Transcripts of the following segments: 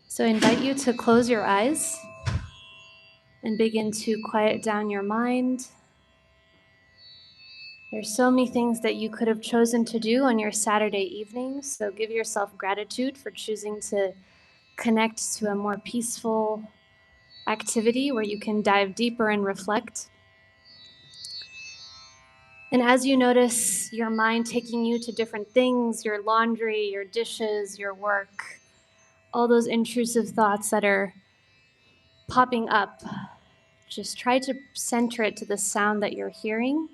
So I invite you to close your eyes and begin to quiet down your mind. There's so many things that you could have chosen to do on your Saturday evening, so give yourself gratitude for choosing to connect to a more peaceful activity where you can dive deeper and reflect. And as you notice your mind taking you to different things, your laundry, your dishes, your work, all those intrusive thoughts that are popping up, just try to center it to the sound that you're hearing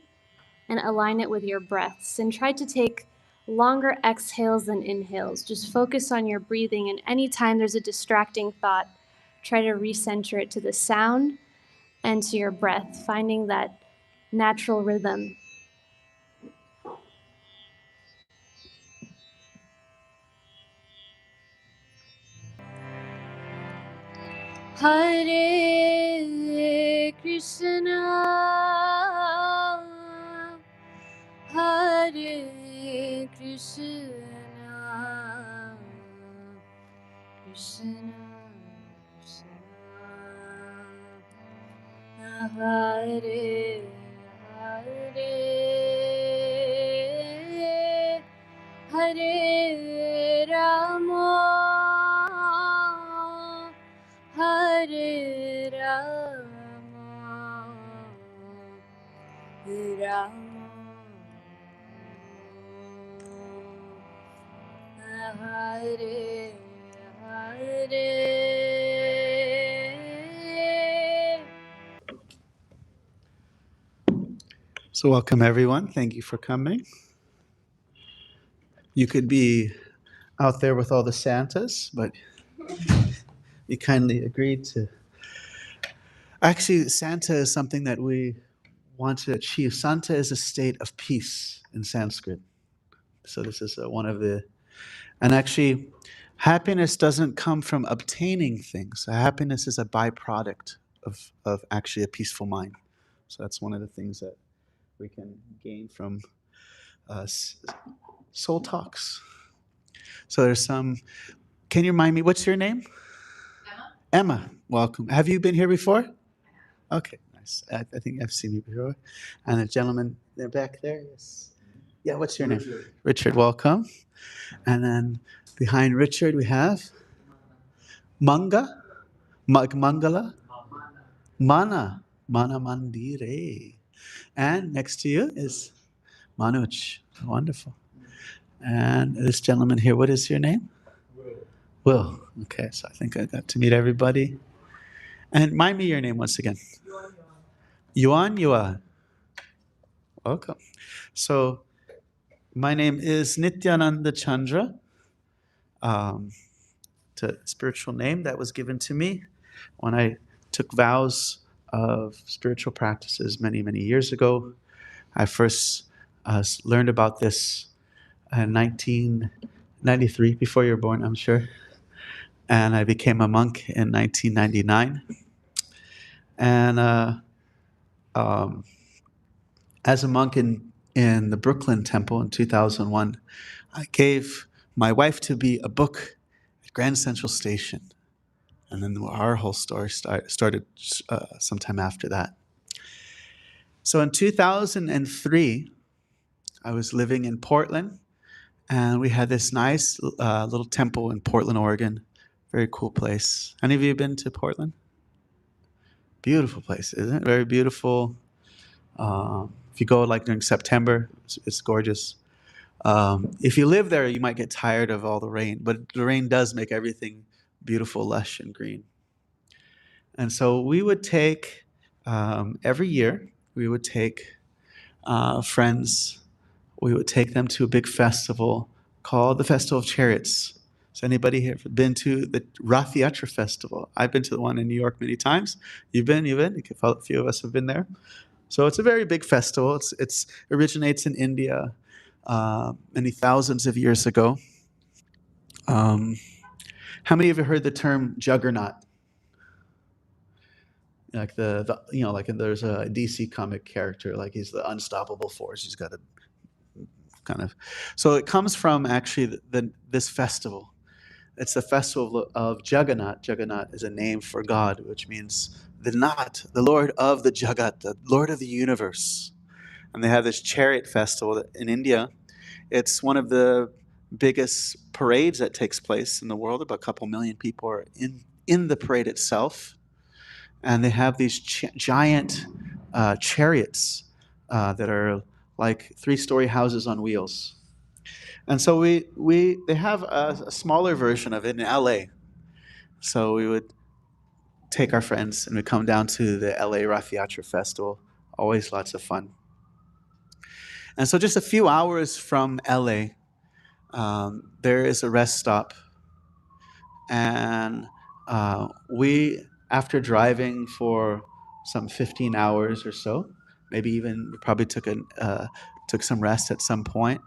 and align it with your breaths. And try to take longer exhales than inhales. Just focus on your breathing, and anytime there's a distracting thought, try to recenter it to the sound and to your breath, finding that natural rhythm. Hare Krishna, Hare Krishna, Krishna Krishna, Hare Hare, Hare Rama, Hare Rama, Rama Hare Hare. So welcome everyone. Thank you for coming. You could be out there with all the Santas, but you kindly agreed to. Actually, Santa is something that we want to achieve. Santa is a state of peace in Sanskrit. So this is one of the, and actually, happiness doesn't come from obtaining things. Happiness is a byproduct of actually a peaceful mind. So that's one of the things that we can gain from soul talks. So there's some, can you remind me, what's your name? Emma, welcome. Have you been here before? Okay, nice. I think I've seen you before. And the gentleman there back there, yes. Yeah, what's your name? Richard, welcome. And then behind Richard we have Mangala, Mana Mandire. And next to you is Manoj. Wonderful. And this gentleman here, what is your name? Will. Okay, so I think I got to meet everybody. And remind me your name once again. Yuan. Welcome. So my name is Nityananda Chandra. It's a spiritual name that was given to me when I took vows of spiritual practices many, many years ago. I first learned about this in 1993, before you were born, I'm sure. And I became a monk in 1999. And as a monk in the Brooklyn Temple in 2001, I gave my wife to be a book at Grand Central Station. And then our whole story started sometime after that. So in 2003, I was living in Portland, and we had this nice little temple in Portland, Oregon. Very cool place. Any of you been to Portland? Beautiful place, isn't it? Very beautiful. If you go like during September, it's gorgeous. If you live there, you might get tired of all the rain, but the rain does make everything beautiful, lush, and green. And so we would take, every year, we would take friends, we would take them to a big festival called the Festival of Chariots. Has anybody here been to the Rath Yatra Festival? I've been to the one in New York many times. You've been? A few of us have been there. So it's a very big festival. It originates in India many thousands of years ago. How many of you heard the term juggernaut? Like like there's a DC comic character, like he's the unstoppable force. He's got a kind of, so it comes from actually this festival. It's the festival of Jagannath. Jagannath is a name for God, which means the Nath, the Lord of the Jagat, the Lord of the universe. And they have this chariot festival in India. It's one of the biggest parades that takes place in the world. About a couple million people are in the parade itself. And they have these giant chariots that are like three-story houses on wheels. And so they have a smaller version of it in LA. So we would take our friends and we'd come down to the LA Rath Yatra Festival. Always lots of fun. And so just a few hours from LA, there is a rest stop. And after driving for some 15 hours or so, maybe even we probably took some rest at some point,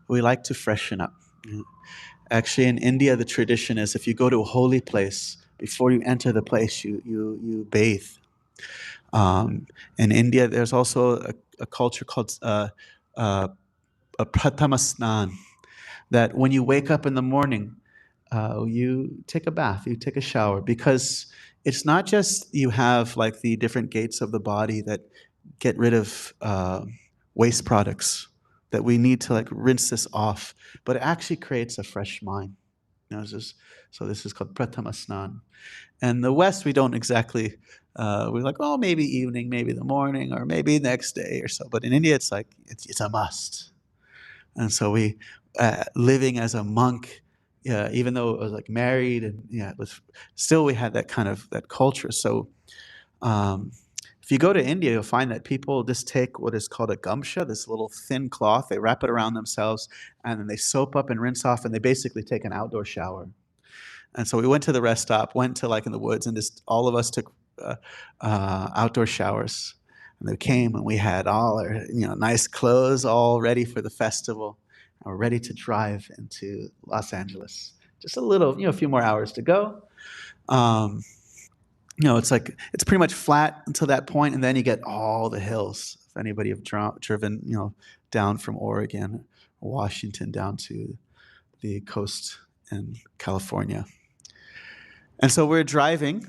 we like to freshen up. Actually, in India, the tradition is if you go to a holy place, before you enter the place, you bathe. In India, there's also a culture called a pratama snan, that when you wake up in the morning, you take a bath, you take a shower, because it's not just you have like the different gates of the body that get rid of waste products that we need to like rinse this off, but it actually creates a fresh mind. So this is called pratama snan. And the West, we don't exactly, we're like, oh, maybe evening, maybe the morning, or maybe next day or so. But in India, it's like, it's a must. And so living as a monk, even though it was like married and it was, still we had that kind of, that culture. So um, if you go to India, you'll find that people just take what is called a gamsha, this little thin cloth, they wrap it around themselves, and then they soap up and rinse off, and they basically take an outdoor shower. And so we went to the rest stop, went to like in the woods, and just all of us took outdoor showers. And they came, and we had all our nice clothes, all ready for the festival. And we're ready to drive into Los Angeles. Just a little, a few more hours to go. Um, it's pretty much flat until that point, and then you get all the hills. If anybody have driven, down from Oregon or Washington down to the coast in California. And so we're driving,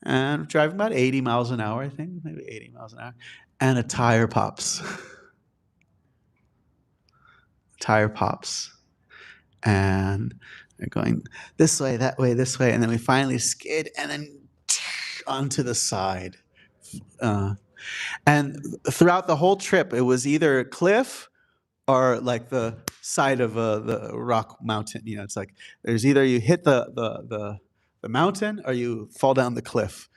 and driving about 80 miles an hour, I think, maybe 80 miles an hour, and a tire pops. Tire pops. And we're going this way, that way, this way, and then we finally skid, and then onto the side. And throughout the whole trip, it was either a cliff or like the side of the rock mountain. It's like there's either you hit the mountain or you fall down the cliff.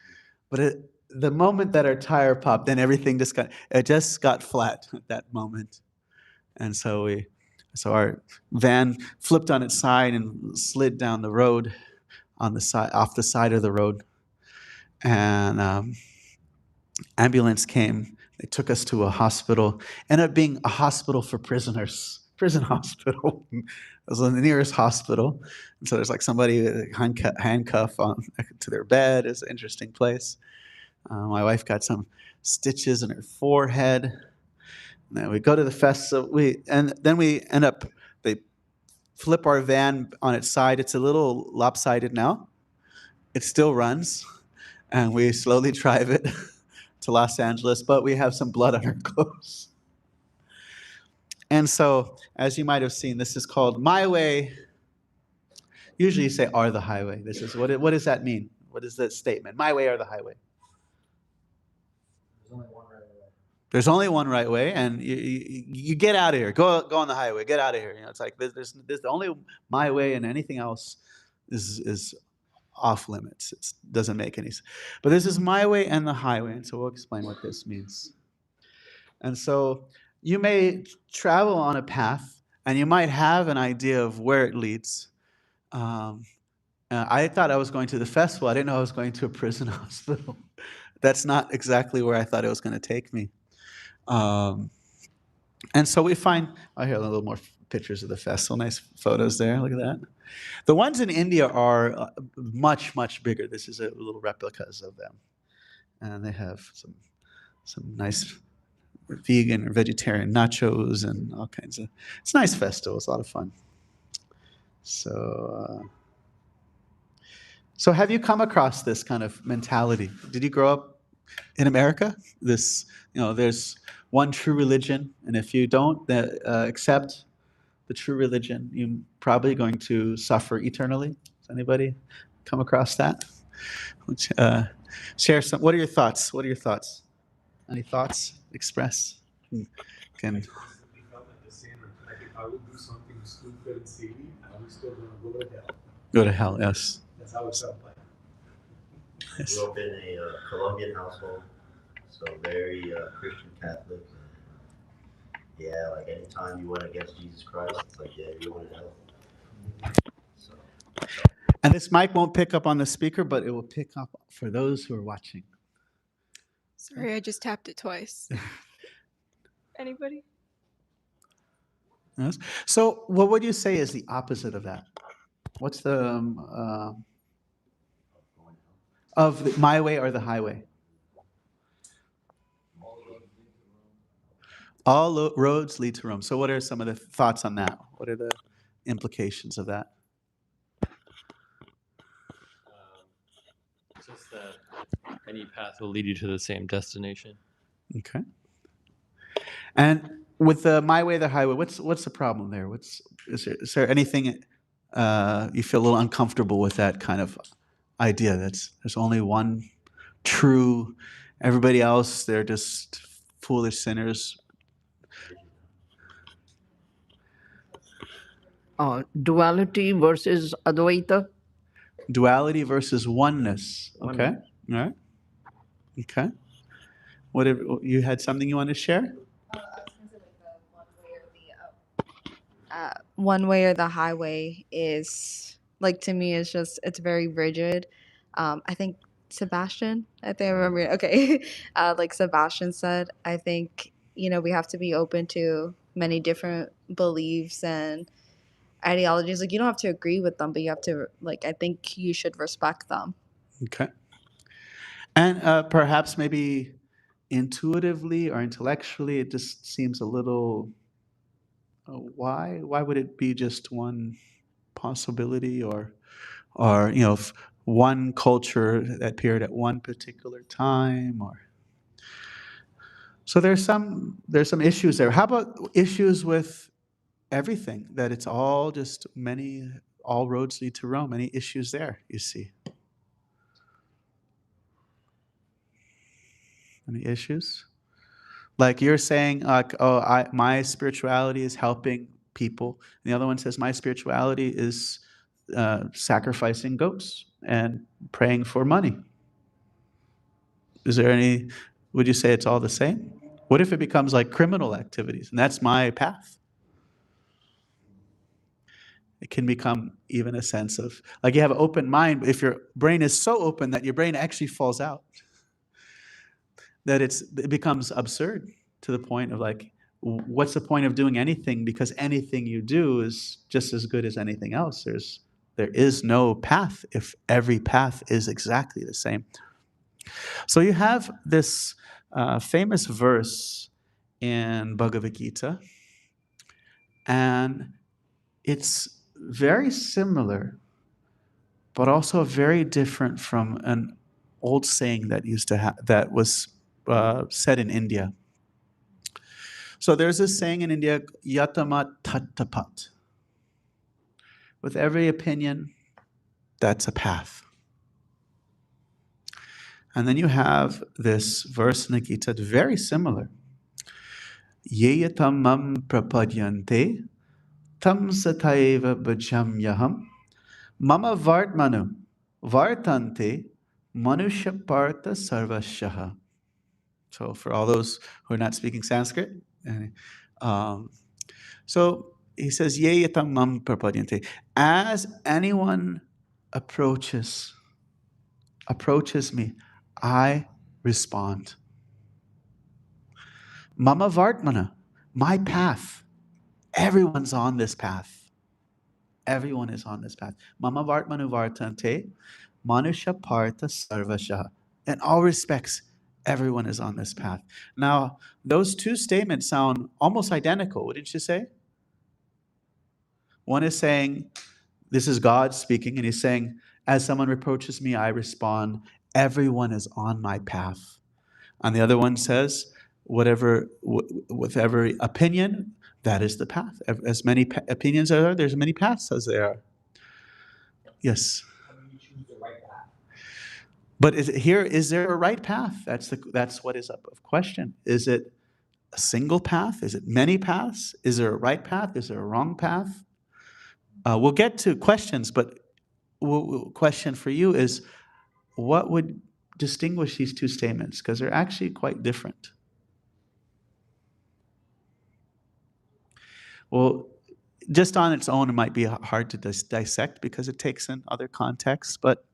But the moment that our tire popped, then everything just got flat at that moment. And so our van flipped on its side and slid down the road on the side, off the side of the road. And ambulance came. They took us to a hospital. Ended up being a hospital for prisoners. Prison hospital. It was the nearest hospital. And so there's like somebody with a handcuff on to their bed. It's an interesting place. My wife got some stitches in her forehead. And then we go to the festival. Then we end up, they flip our van on its side. It's a little lopsided now. It still runs. And we slowly drive it to Los Angeles, but we have some blood on our clothes. And so, as you might have seen, this is called My Way. Usually you say, or the highway. This is what does that mean? What is that statement? My way or the highway? There's only one right way. There's only one right way, and you get out of here. Go on the highway. Get out of here. It's like there's the only my way, and anything else is off limits. It doesn't make any sense. But this is my way and the highway, and so we'll explain what this means. And so you may travel on a path, and you might have an idea of where it leads. I thought I was going to the festival. I didn't know I was going to a prison hospital. That's not exactly where I thought it was going to take me. And so we find, here a little more pictures of the festival. Nice photos there. Look at that. The ones in India are much, much bigger. This is a little replicas of them. And they have some nice vegan or vegetarian nachos and all kinds of, it's a nice festival. It's a lot of fun. So, so have you come across this kind of mentality? Did you grow up in America? This, there's one true religion, and if you don't accept the true religion, you're probably going to suffer eternally. Has anybody come across that? Share some. What are your thoughts? What are your thoughts? Any thoughts? Express. Can Become like the same. Like if I would do something stupid and silly, I would still gonna go to hell. go to hell. Yes. That's how it felt like. Yes. Grew up in a Colombian household, so very Christian Catholic. Yeah, like anytime you went against Jesus Christ, it's like, yeah, you're going to hell. So, And this mic won't pick up on the speaker, but it will pick up for those who are watching. Sorry, I just tapped it twice. Anybody? Yes. So, what would you say is the opposite of that? What's the of my way or the highway? All roads lead to Rome. So, what are some of the thoughts on that? What are the implications of that? Just that any path will lead you to the same destination. Okay. And with the my way, the highway, what's the problem there? Is there anything you feel a little uncomfortable with that kind of idea? There's only one true. Everybody else, they're just foolish sinners. Duality versus Advaita. Duality versus oneness. Okay. All right. Okay. What if you had something you want to share? I was gonna say like the one way or the highway is like to me it's very rigid. I think I think I remember. Okay, like Sebastian said, I think we have to be open to many different beliefs and ideologies. Like you don't have to agree with them, but you have to I think you should respect them. Okay. And perhaps maybe intuitively or intellectually, it just seems a little. Why? Why would it be just one possibility, or one culture that appeared at one particular time, or so there's some issues there. How about issues with everything, that it's all just all roads lead to Rome? Any issues there you see? Any issues? Like you're saying, like, oh, my spirituality is helping people. And the other one says, my spirituality is sacrificing goats and praying for money. Is there any, would you say it's all the same? What if it becomes like criminal activities? And that's my path. It can become even a sense of, like you have an open mind, but if your brain is so open that your brain actually falls out, that it becomes absurd to the point of like, what's the point of doing anything? Because anything you do is just as good as anything else. There is no path if every path is exactly the same. So you have this famous verse in Bhagavad Gita, and it's very similar, but also very different from an old saying that that was said in India. So there's this saying in India, yatamat tattapat. With every opinion, that's a path. And then you have this verse in the Gita, very similar. Yeyatam mam prapadyante tam sataiva bhajamyaham mama vartmanu vartante manusha partha sarvashaha. So for all those who are not speaking Sanskrit, so he says, Ye yatam mam prapadyante. As anyone approaches me, I respond. Mama vartmana, my path. Everyone's on this path. Everyone is on this path. Mama vartmanu vartante, manusha partha sarvasha. In all respects, everyone is on this path. Now, those two statements sound almost identical, wouldn't you say? One is saying, This is God speaking, and he's saying, as someone reproaches me, I respond, everyone is on my path. And the other one says, with every opinion, that is the path. As many opinions as there are, there's many paths as there are. Yes. How do you choose the right path? But is there a right path? That's what is up of question. Is it a single path? Is it many paths? Is there a right path? Is there a wrong path? We'll get to questions, but question for you is, what would distinguish these two statements? Because they're actually quite different. Well, just on its own, it might be hard to dissect because it takes in other contexts. But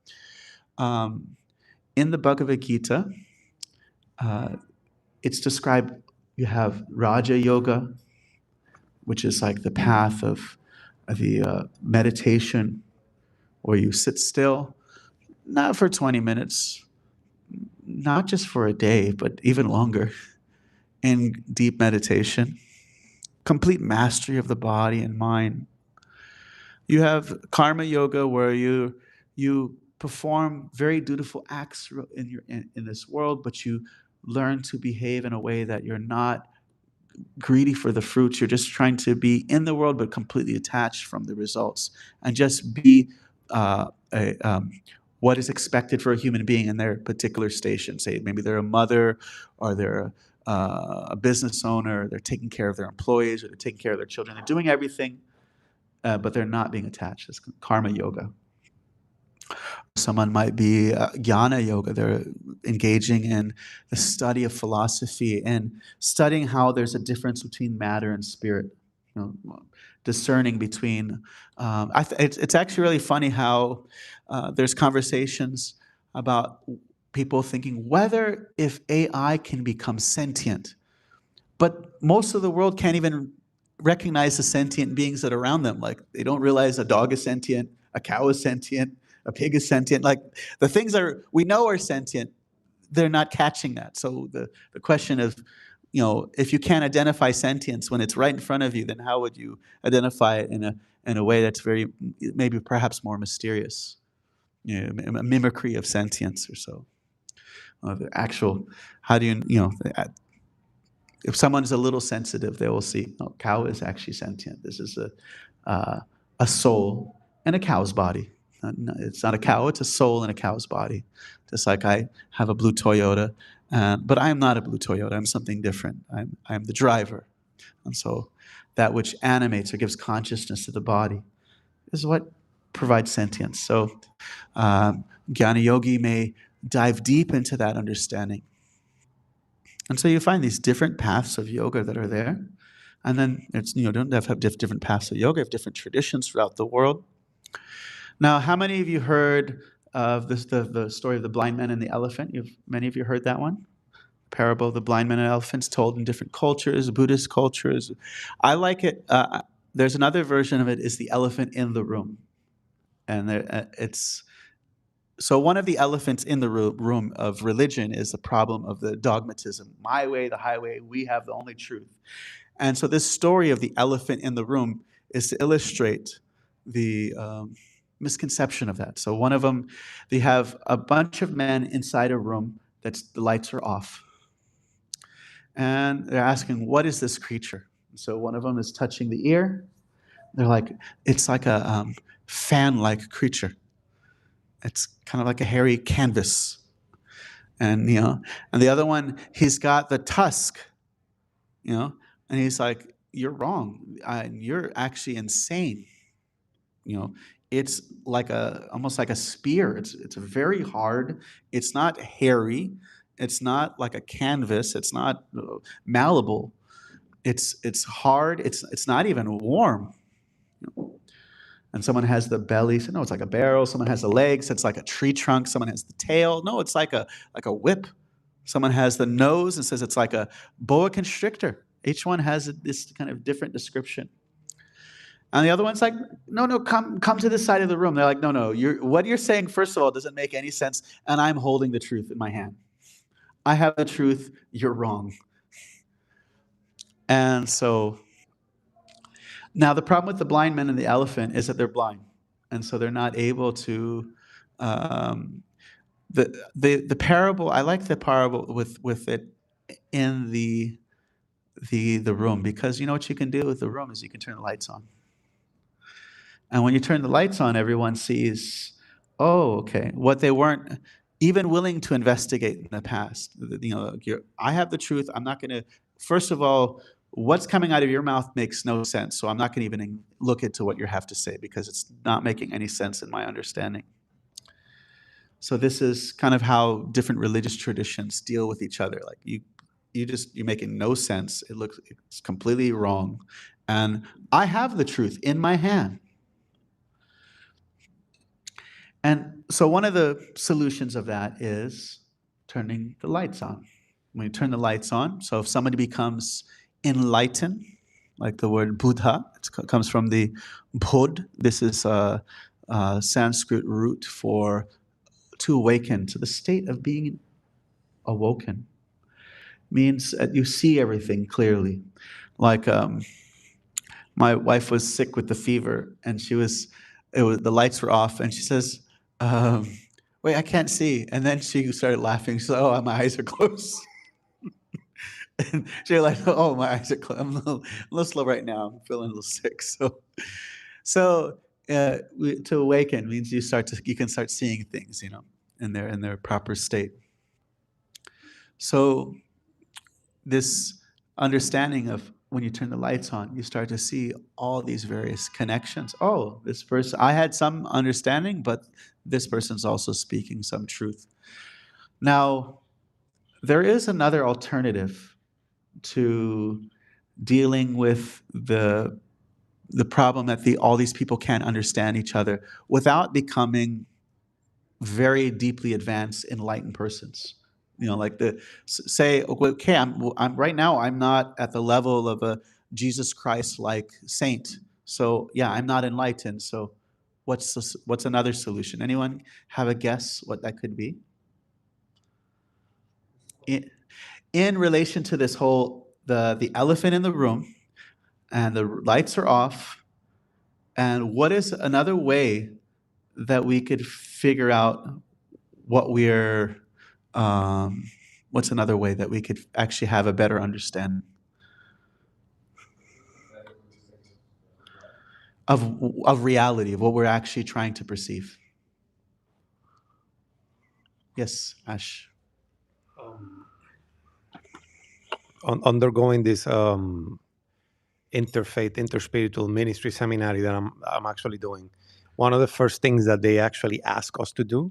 in the Bhagavad Gita, it's described, you have Raja Yoga, which is like the path of the meditation, where you sit still, not for 20 minutes, not just for a day, but even longer, in deep meditation, complete mastery of the body and mind. You have karma yoga, where you perform very dutiful acts in this world, but you learn to behave in a way that you're not greedy for the fruits. You're just trying to be in the world, but completely attached from the results, and just be what is expected for a human being in their particular station. Say maybe they're a mother, or they're a business owner. They're taking care of their employees, or they're taking care of their children. They're doing everything, but they're not being attached. It's karma yoga. Someone might be jnana yoga. They're engaging in the study of philosophy and studying how there's a difference between matter and spirit. Discerning between. It's actually really funny how there's conversations about people thinking whether if AI can become sentient, but most of the world can't even recognize the sentient beings that are around them. Like, they don't realize a dog is sentient, a cow is sentient, a pig is sentient. Like, the things that we know are sentient, they're not catching that. So the question of, if you can't identify sentience when it's right in front of you, then how would you identify it in a way that's very, maybe perhaps more mysterious? A mimicry of sentience or so. The actual, how do if someone's a little sensitive, they will see, oh, cow is actually sentient. This is a soul in a cow's body. It's not a cow, it's a soul in a cow's body. Just like I have a blue Toyota, but I am not a blue Toyota. I'm something different. I'm the driver. And so that which animates or gives consciousness to the body is what provides sentience. So Jnana Yogi may dive deep into that understanding. And so you find these different paths of yoga that are there. And then don't have different paths of yoga, have different traditions throughout the world. Now, how many of you heard of the story of the blind man and the elephant? Many of you heard that one? Parable of the blind man and elephants, told in different cultures, Buddhist cultures. I like it. There's another version of it, is the elephant in the room. And so one of the elephants in the room of religion is the problem of the dogmatism. My way, the highway, we have the only truth. And so this story of the elephant in the room is to illustrate the misconception of that. So one of them, they have a bunch of men inside a room the lights are off. And they're asking, what is this creature? So one of them is touching the ear. They're like, it's like a fan-like creature. It's kind of like a hairy canvas. And and the other one, he's got the tusk, and he's like, you're wrong. You're actually insane. It's like almost like a spear. It's very hard. It's not hairy. It's not like a canvas. It's not malleable. It's hard. It's not even warm. And someone has the belly. So no, it's like a barrel. Someone has the legs. It's like a tree trunk. Someone has the tail. No, it's like a whip. Someone has the nose and says it's like a boa constrictor. Each one has this kind of different description. And the other one's like, no, come to this side of the room. They're like, no, what you're saying, first of all, doesn't make any sense. And I'm holding the truth in my hand. I have the truth. You're wrong. And so now the problem with the blind men and the elephant is that they're blind. and so they're not able to. The parable. I like the parable with it in the room, because you know what you can do with the room is you can turn the lights on. And when you turn the lights on, everyone sees, oh, okay, what they weren't even willing to investigate in the past. You know, I have the truth. I'm not going to, first of all, what's coming out of your mouth makes no sense. So I'm not going to even look into what you have to say, because it's not making any sense in my understanding. So this is kind of how different religious traditions deal with each other. Like you're making no sense. It's completely wrong. And I have the truth in my hand. And so one of the solutions of that is turning the lights on. When you turn the lights on, so if somebody becomes enlightened, like the word Buddha, it comes from the Bod. This is a Sanskrit root for to awaken, to the state of being awoken. Means that you see everything clearly. Like my wife was sick with the fever, and the lights were off, and she says, wait, I can't see. And then she started laughing. She said, oh, my eyes are closed. And she was like, oh, my eyes are closed. I'm a little slow right now. I'm feeling a little sick. So to awaken means you can start seeing things, you know, in their proper state. So this understanding of when you turn the lights on, you start to see all these various connections. Oh, this person, I had some understanding, but this person's also speaking some truth. Now, there is another alternative to dealing with the problem that all these people can't understand each other without becoming very deeply advanced, enlightened persons. You know, like say, okay, I'm right now, I'm not at the level of a Jesus Christ-like saint. So yeah, I'm not enlightened. So what's another solution? Anyone have a guess what that could be? In relation to this whole, the elephant in the room, and the lights are off, and what is another way that we could figure out what's another way that we could actually have a better understanding of reality, of what we're actually trying to perceive? Yes, Ash. Undergoing this interfaith, interspiritual ministry seminary that I'm actually doing, one of the first things that they actually ask us to do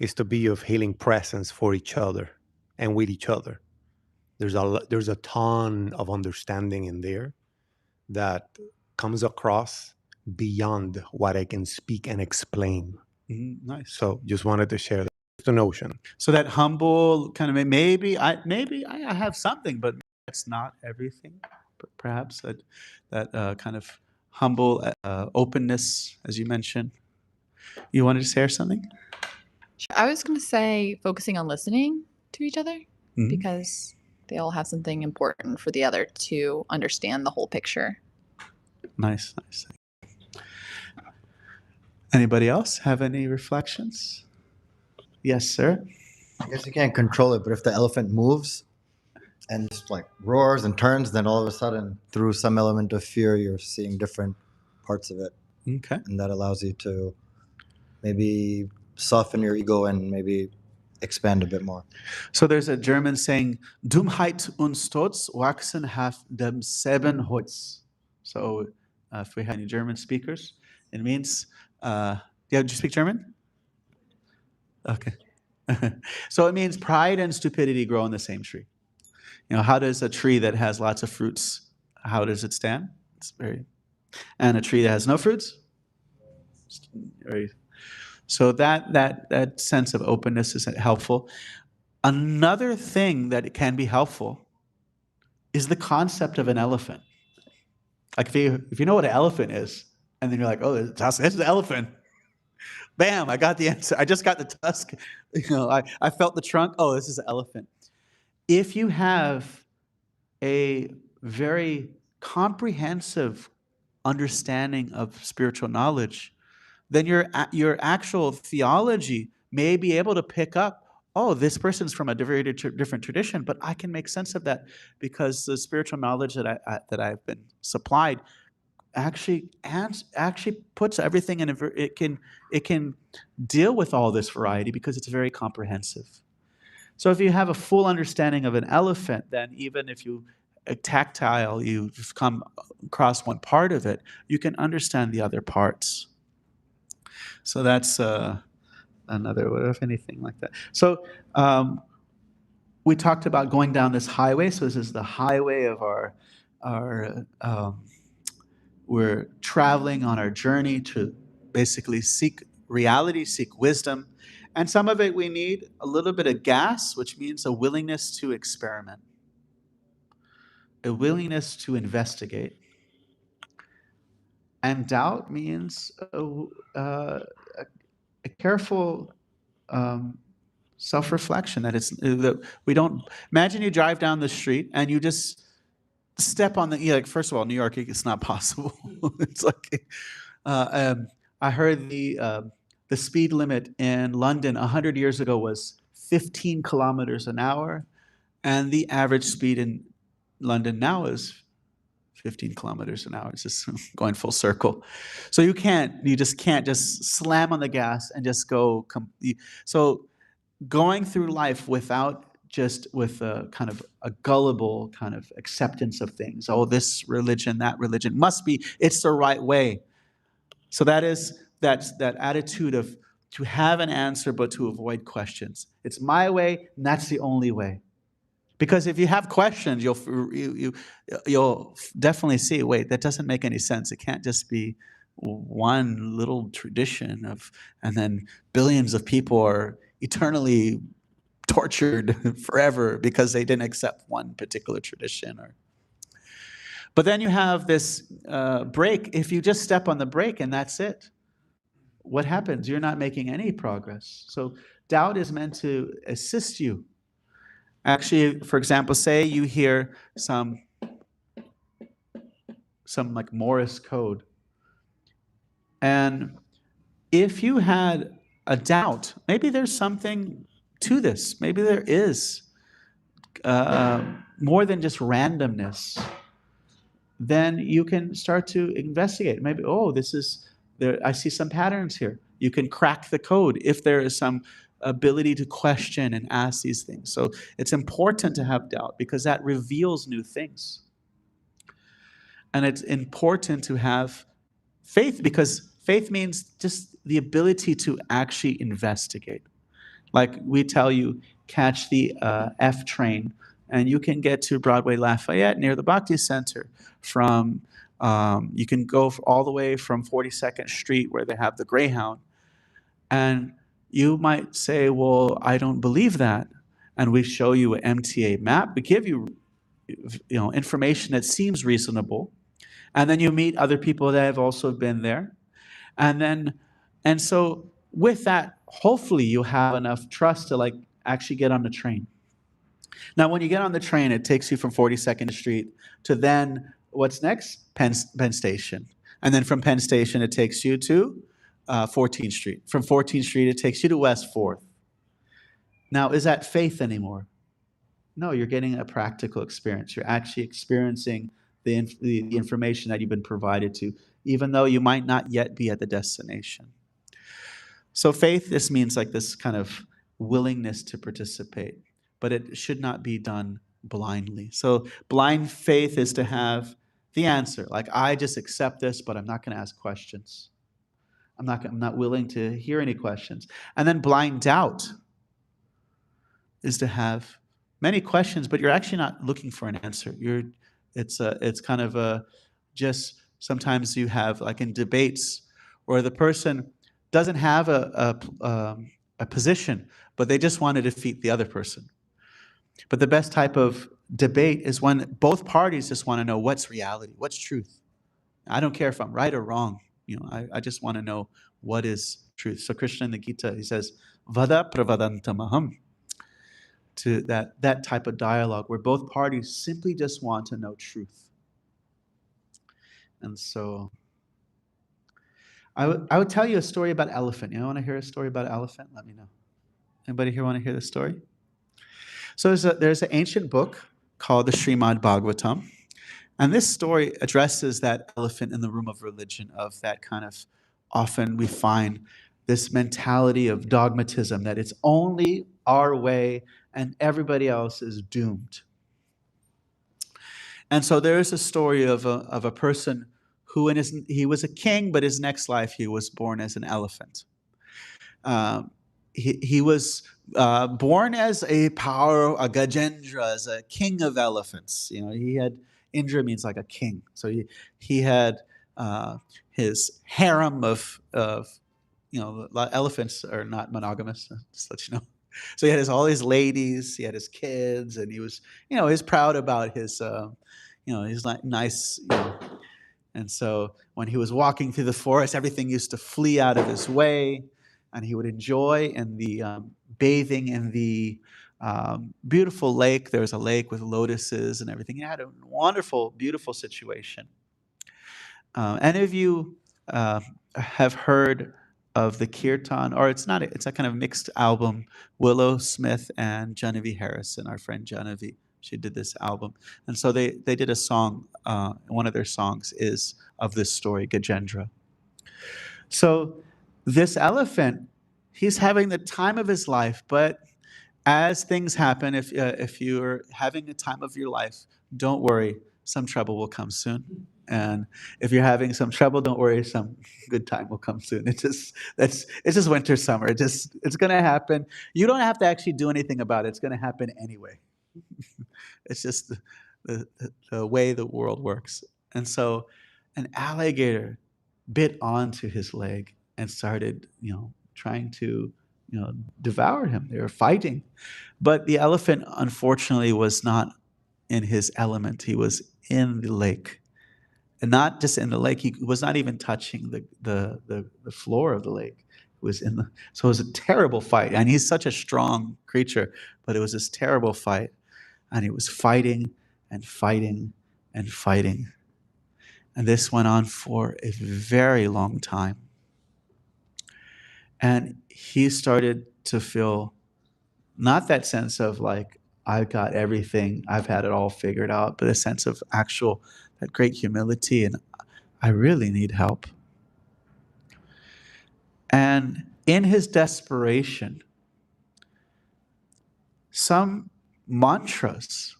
is to be of healing presence for each other and with each other. There's a ton of understanding in there that comes across beyond what I can speak and explain. Nice. So just wanted to share the notion. So that humble kind of, maybe I have something, but that's not everything. But perhaps that kind of humble openness, as you mentioned. You wanted to share something? I was going to say focusing on listening to each other, Mhm. because they all have something important for the other to understand the whole picture. Nice. Anybody else have any reflections? Yes, sir. I guess you can't control it, but if the elephant moves and just like roars and turns, then all of a sudden, through some element of fear, you're seeing different parts of it. Okay. And that allows you to maybe soften your ego and maybe expand a bit more. So there's a German saying, Dummheit und Stolz wachsen auf demselben Holz. So if we have any German speakers, it means, do you speak German? Okay. So it means pride and stupidity grow on the same tree. You know, how does a tree that has lots of fruits, how does it stand? And a tree that has no fruits? So that sense of openness is helpful. Another thing that can be helpful is the concept of an elephant. Like if you know what an elephant is, and then you're like, oh, it's the elephant. Bam, I got the answer. I just got the tusk. You know, I felt the trunk. Oh, this is an elephant. If you have a very comprehensive understanding of spiritual knowledge, then your actual theology may be able to pick up, oh, this person's from a very different tradition, but I can make sense of that because the spiritual knowledge that I've been supplied actually puts everything in it can deal with all this variety because it's very comprehensive. So if you have a full understanding of an elephant, then even if you tactile, you just come across one part of it, you can understand the other parts. So that's another, what if anything like that. So we talked about going down this highway. So this is the highway of our we're traveling on our journey to basically seek reality, seek wisdom. And some of it we need a little bit of gas, which means a willingness to experiment, a willingness to investigate. And doubt means a careful self-reflection that we don't imagine you drive down the street and you just step on like, first of all, New York, it's not possible. It's like I heard the speed limit in London 100 years ago was 15 kilometers an hour, and the average speed in London now is 15 kilometers an hour. It's just going full circle. So you just can't just slam on the gas and just go. So going through life without just with a kind of a gullible kind of acceptance of things. Oh, this religion, that religion must be, it's the right way. So that's that attitude of to have an answer but to avoid questions. It's my way, and that's the only way. Because if you have questions, you'll definitely see, wait, that doesn't make any sense. It can't just be one little tradition and then billions of people are eternally tortured forever because they didn't accept one particular tradition. But then you have this brake. If you just step on the brake and that's it, what happens? You're not making any progress. So doubt is meant to assist you. Actually, for example, say you hear some like Morse code. And if you had a doubt, maybe there's something to this. Maybe there is more than just randomness. Then you can start to investigate. Maybe, oh, this is there. I see some patterns here. You can crack the code if there is some ability to question and ask these things. So it's important to have doubt because that reveals new things. And it's important to have faith because faith means just the ability to actually investigate. Like we tell you, catch the F train and you can get to Broadway Lafayette near the Bhakti Center from, you can go all the way from 42nd Street where they have the Greyhound. And you might say, well, I don't believe that. And we show you an MTA map. We give you, information that seems reasonable. And then you meet other people that have also been there. And so with that, hopefully you have enough trust to like actually get on the train. Now, when you get on the train, it takes you from 42nd Street to then what's next? Penn Station. And then from Penn Station, it takes you to 14th Street. From 14th Street, it takes you to West 4th. Now, is that faith anymore? No, you're getting a practical experience. You're actually experiencing the information that you've been provided to, even though you might not yet be at the destination. So faith, this means like this kind of willingness to participate, but it should not be done blindly. So blind faith is to have the answer. Like, I just accept this, but I'm not going to ask questions. I'm not willing to hear any questions. And then blind doubt is to have many questions, but you're actually not looking for an answer. It's kind of just sometimes you have like in debates where the person doesn't have a position, but they just want to defeat the other person. But the best type of debate is when both parties just want to know what's reality, what's truth. I don't care if I'm right or wrong. I just want to know what is truth. So Krishna in the Gita, he says, Vada pravadantamaham. To that type of dialogue where both parties simply just want to know truth. And so I would tell you a story about elephant. You want to hear a story about elephant? Let me know. Anybody here want to hear the story? So there's an ancient book called the Srimad Bhagavatam. And this story addresses that elephant in the room of religion, of that kind of, often we find this mentality of dogmatism, that it's only our way and everybody else is doomed. And so there is a story of a person who he was a king, but his next life he was born as an elephant. He was born as a Gajendra, as a king of elephants. He had, Indra means like a king. So he had his harem of elephants are not monogamous, just to let you know. So he had all his ladies, he had his kids, and he was proud about his his nice. And so when he was walking through the forest, everything used to flee out of his way, and he would enjoy in the bathing in the beautiful lake. There was a lake with lotuses and everything. He had a wonderful, beautiful situation. Any of you have heard of the kirtan, or it's not, it's a kind of mixed album, Willow Smith and Genevieve Harrison, our friend Genevieve. She did this album. And so they did a song, one of their songs is of this story, Gajendra. So this elephant, he's having the time of his life, but as things happen, if you're having the time of your life, don't worry, some trouble will come soon. And if you're having some trouble, don't worry, some good time will come soon. It's just winter, summer. It's going to happen. You don't have to actually do anything about it. It's going to happen anyway. It's just the way the world works. And so an alligator bit onto his leg and started, trying to, devour him. They were fighting. But the elephant, unfortunately, was not in his element. He was in the lake. And not just in the lake, he was not even touching the floor of the lake. It was so it was a terrible fight. And he's such a strong creature, but it was this terrible fight. And he was fighting and fighting and fighting. And this went on for a very long time. And he started to feel not that sense of like, I've got everything, I've had it all figured out, but a sense of that great humility, and I really need help. And in his desperation, some mantras,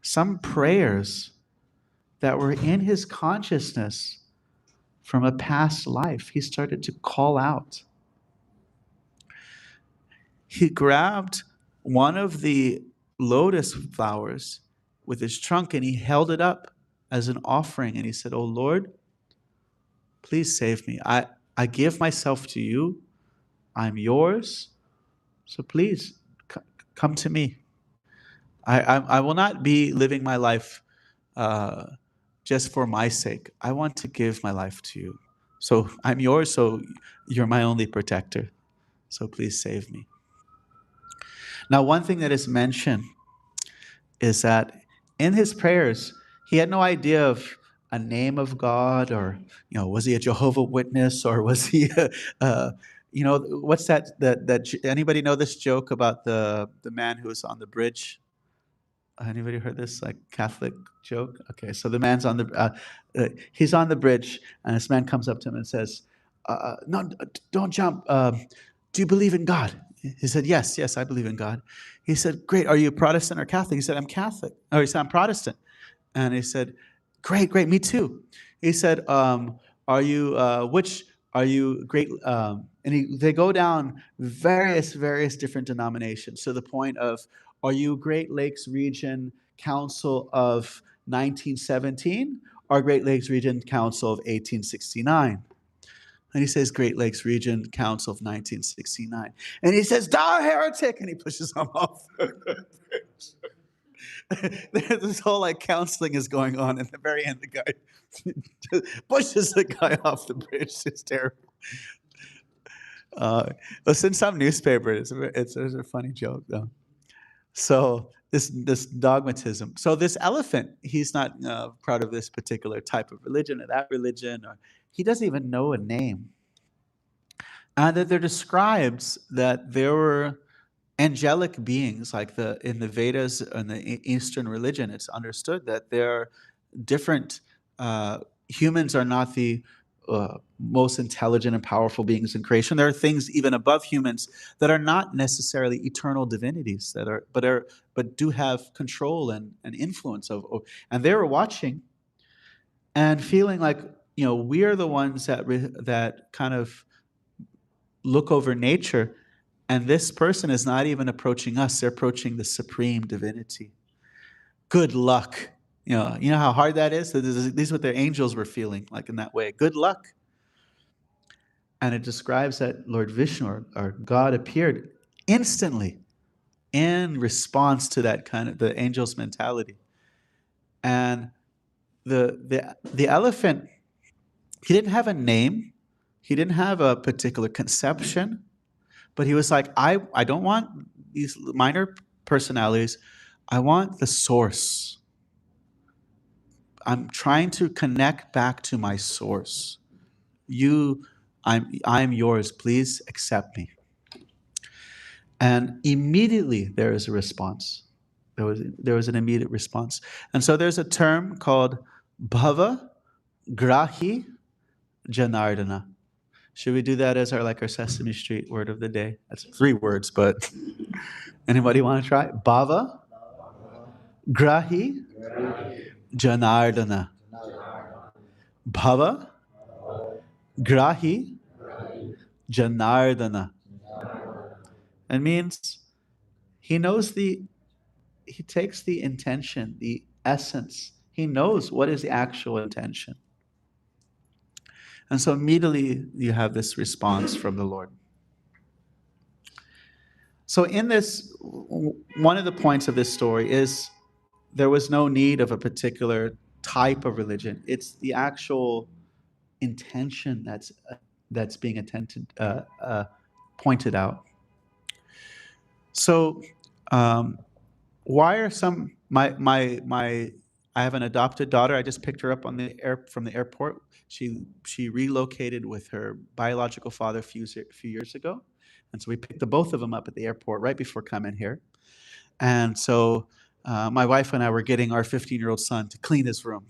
some prayers that were in his consciousness from a past life, he started to call out. He grabbed one of the lotus flowers with his trunk and he held it up as an offering and he said, "Oh Lord, please save me. I give myself to you. I'm yours. So please come to me. I will not be living my life just for my sake. I want to give my life to you. So I'm yours, so you're my only protector. So please save me." Now, one thing that is mentioned is that in his prayers, he had no idea of a name of God, or was he a Jehovah Witness, or was he what's that anybody know this joke about the man who was on the bridge? Anybody heard this Catholic joke? Okay, so the man's on he's on the bridge, and this man comes up to him and says, "No, don't jump. Do you believe in God?" He said, "Yes, I believe in God." He said, "Great. Are you Protestant or Catholic?" He said, "I'm Catholic." Or he said, "I'm Protestant." And he said, Great, me too." He said, "Are you which are you great?" They go down various different denominations to the point of, "Are you Great Lakes Region Council of 1917 or Great Lakes Region Council of 1869?" And he says, "Great Lakes Region Council of 1969. And he says, "Thou heretic!" And he pushes him off the bridge. This whole counseling is going on. At the very end, the guy just pushes the guy off the bridge. It's terrible. It's in some newspaper. It's a funny joke, though. So this dogmatism. So this elephant, he's not proud of this particular type of religion or that religion, or he doesn't even know a name. And that there describes that there were angelic beings, like in the Vedas and the Eastern religion, it's understood that there are different, humans are not the most intelligent and powerful beings in creation. There are things even above humans that are not necessarily eternal divinities, that are but do have control and influence and they were watching and feeling like, we are the ones that kind of look over nature, and this person is not even approaching us, they're approaching the supreme divinity. Good luck. You know how hard that is? These are what their angels were feeling like in that way. Good luck. And it describes that Lord Vishnu, or God, appeared instantly in response to that kind of the angel's mentality. And the elephant, he didn't have a name, he didn't have a particular conception, but he was like, I don't want these minor personalities. I want the source. I'm trying to connect back to my source. I'm yours. Please accept me. And immediately there is a response. There was an immediate response. And so there's a term called bhava grahi janardana. Should we do that as our Sesame Street word of the day? That's 3 words, but anybody want to try? Bhava grahi janardana. Bhava grahi janardana. It means he takes the intention, the essence. He knows what is the actual intention. And so immediately you have this response from the Lord. So in this, one of the points of this story is there was no need of a particular type of religion. It's the actual intention that's being pointed out. So why are some I have an adopted daughter. I just picked her up from the airport. She relocated with her biological father a few years ago, and so we picked the both of them up at the airport right before coming here. And so my wife and I were getting our 15-year-old son to clean his room,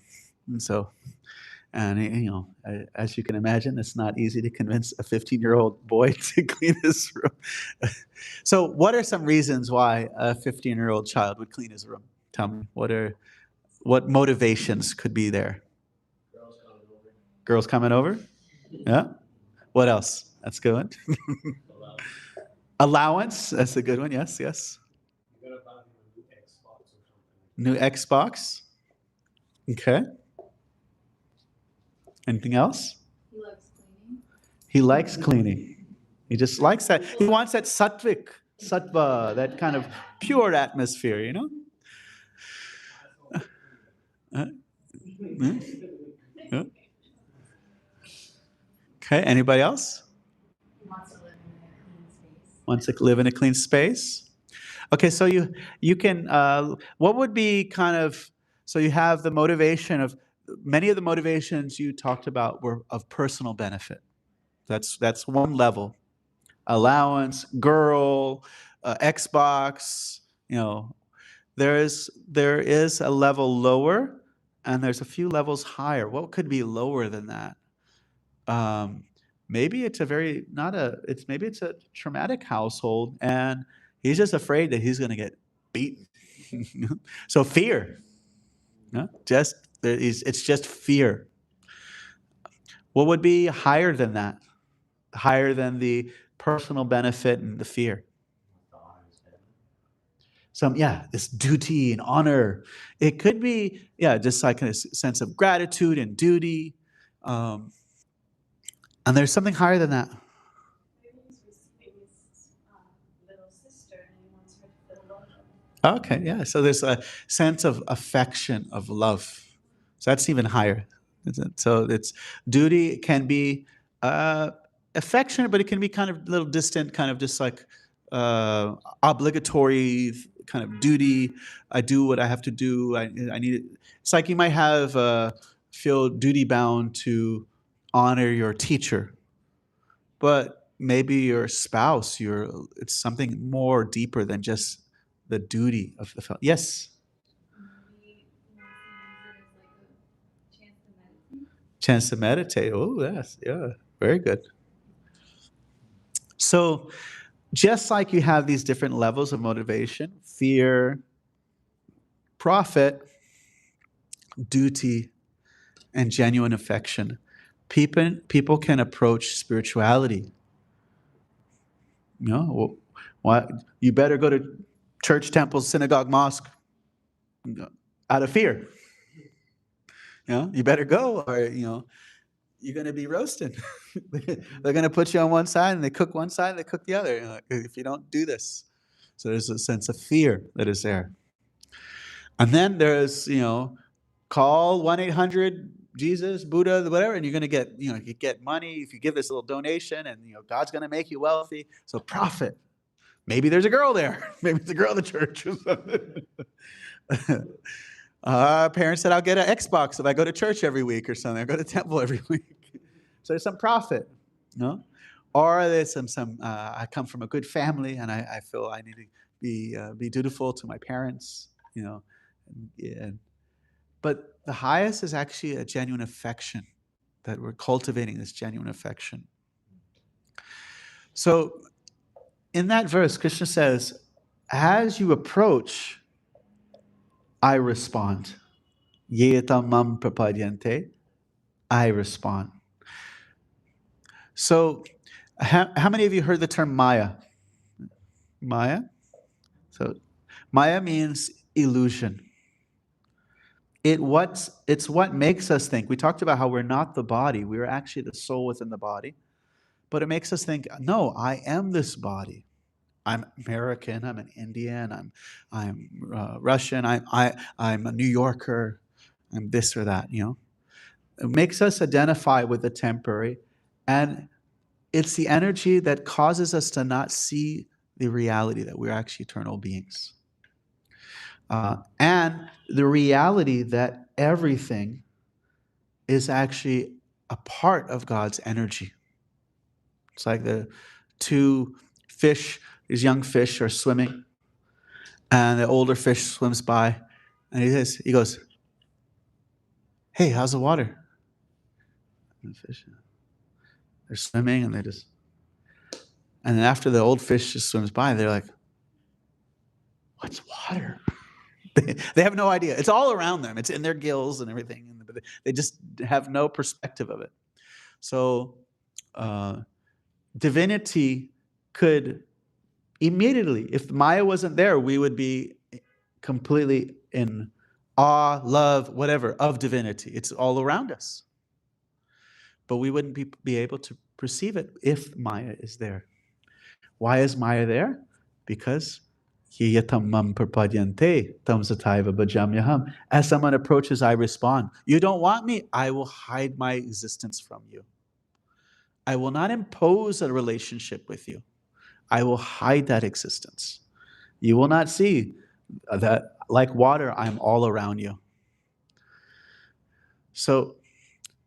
and as you can imagine, it's not easy to convince a 15-year-old boy to clean his room. So what are some reasons why a 15-year-old child would clean his room? Tell me, what motivations could be there? Girls coming over? Yeah. What else? That's a good one. Allowance. That's a good one. Yes, yes. New Xbox. Okay. Anything else? He likes cleaning. He just likes that. He wants that sattva, that kind of pure atmosphere, Yeah. Okay, anybody else? Wants to live in a clean space. Okay, so you can, what would be so you have the motivation of, many of the motivations you talked about were of personal benefit. That's one level. Allowance, girl, Xbox, there is a level lower, and there's a few levels higher. What could be lower than that? Maybe it's maybe it's a traumatic household, and he's just afraid that he's going to get beaten. So fear, it's just fear. What would be higher than that? Higher than the personal benefit and the fear? This duty and honor. It could be, just like a sense of gratitude and duty. And there's something higher than that. Okay, yeah. So there's a sense of affection, of love. So that's even higher. So it's duty can be affectionate, but it can be kind of a little distant, kind of just like obligatory kind of duty. I do what I have to do. I need it. It's like you might feel duty bound to honor your teacher, but maybe your spouse, it's something more deeper than just the duty of the fellow. Yes. Chance to meditate. Oh, yes, yeah, very good. So, just like you have these different levels of motivation, fear, profit, duty, and genuine affection, people can approach spirituality. You know, what you better go to church, temple, synagogue, mosque out of fear. You know, you better go, or you're going to be roasted. They're going to put you on one side, and they cook one side, and they cook the other. If you don't do this, so there's a sense of fear that is there. And then there's call 1-800 Jesus, Buddha, whatever, and you're going to get you get money if you give this little donation, and God's going to make you wealthy. So profit. Maybe there's a girl there. Maybe it's a girl in the church or something. Parents said I'll get an Xbox if I go to church every week or something. I go to temple every week. So there's some profit, or there's some. I come from a good family, and I feel I need to be dutiful to my parents, But the highest is actually a genuine affection, that we're cultivating this genuine affection. So in that verse, Krishna says, as you approach, I respond. Yetam mam prapadyante, I respond. So how many of you heard the term Maya? Maya? So Maya means illusion. It's what makes us think. We talked about how we're not the body. We're actually the soul within the body. But it makes us think, no, I am this body. I'm American. I'm an Indian. I'm Russian. I'm a New Yorker. I'm this or that. It makes us identify with the temporary, and it's the energy that causes us to not see the reality that we're actually eternal beings, and the reality that everything is actually a part of God's energy. It's like the two fish, these young fish are swimming, and the older fish swims by, and he goes, hey, how's the water? And the fish, they're swimming, and and then after the old fish just swims by, they're like, what's water? They have no idea. It's all around them. It's in their gills and everything, but they just have no perspective of it. So divinity could immediately, if Maya wasn't there, we would be completely in awe, love, whatever, of divinity. It's all around us. But we wouldn't be able to perceive it if Maya is there. Why is Maya there? Because as someone approaches, I respond. You don't want me? I will hide my existence from you. I will not impose a relationship with you. I will hide that existence. You will not see that, like water, I'm all around you. So